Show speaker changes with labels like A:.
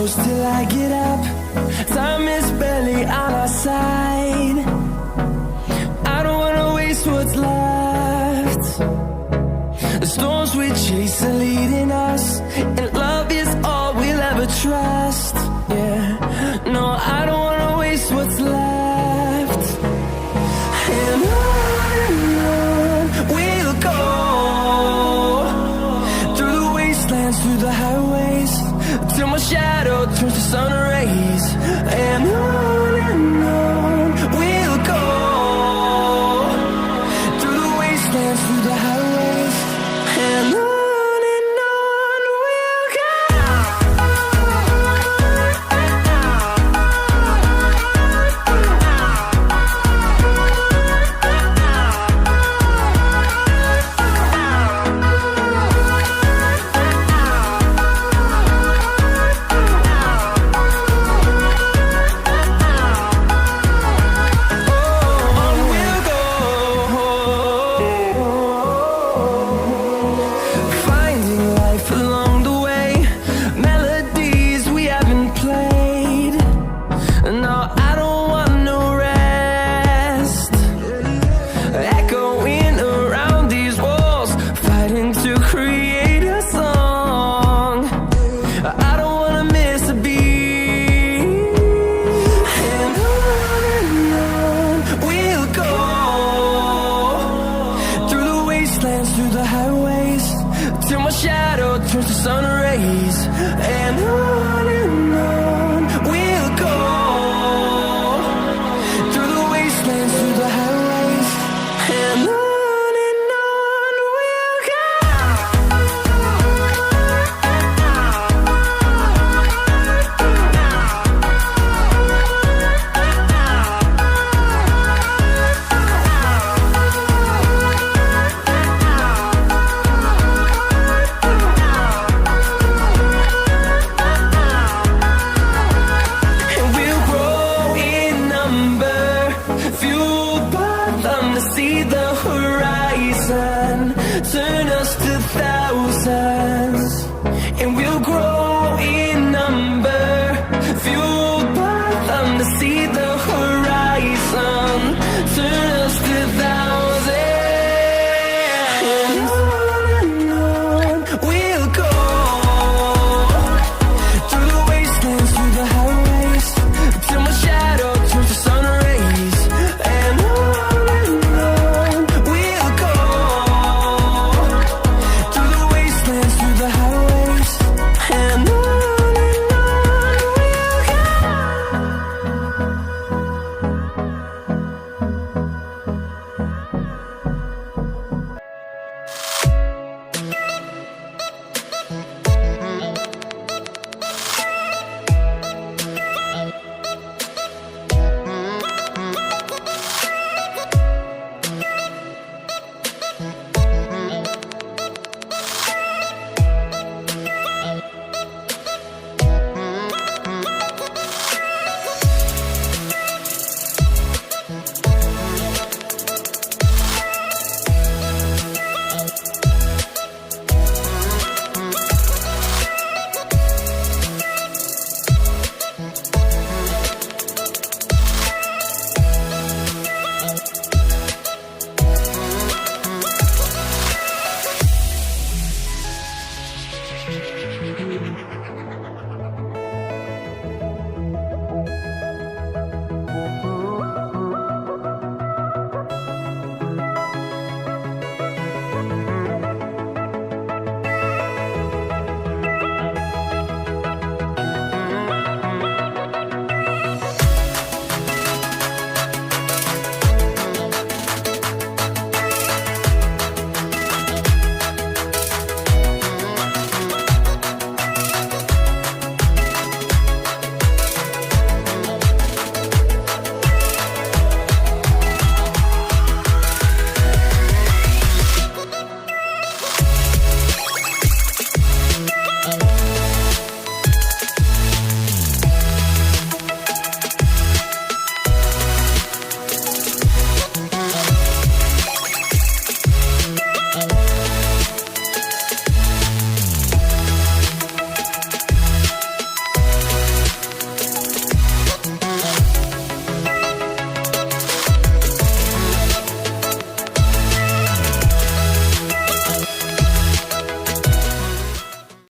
A: close till I get up. Time is barely on our side. I don't wanna waste what's left. The storms we chase are leading us, and love is all we'll ever trust. Yeah, no, I don't wanna waste what's left. And on we'll go, through the wastelands, through the highways, till my shadow turns to sun rays. And on we'll go, through the wastelands, through the highways, and on we'll go. Through the highways, till my shadow turns to sun rays. And on we'll go, through the wastelands, through the highways, and on we'll go. See the horizon, turn us to thousands, and we'll grow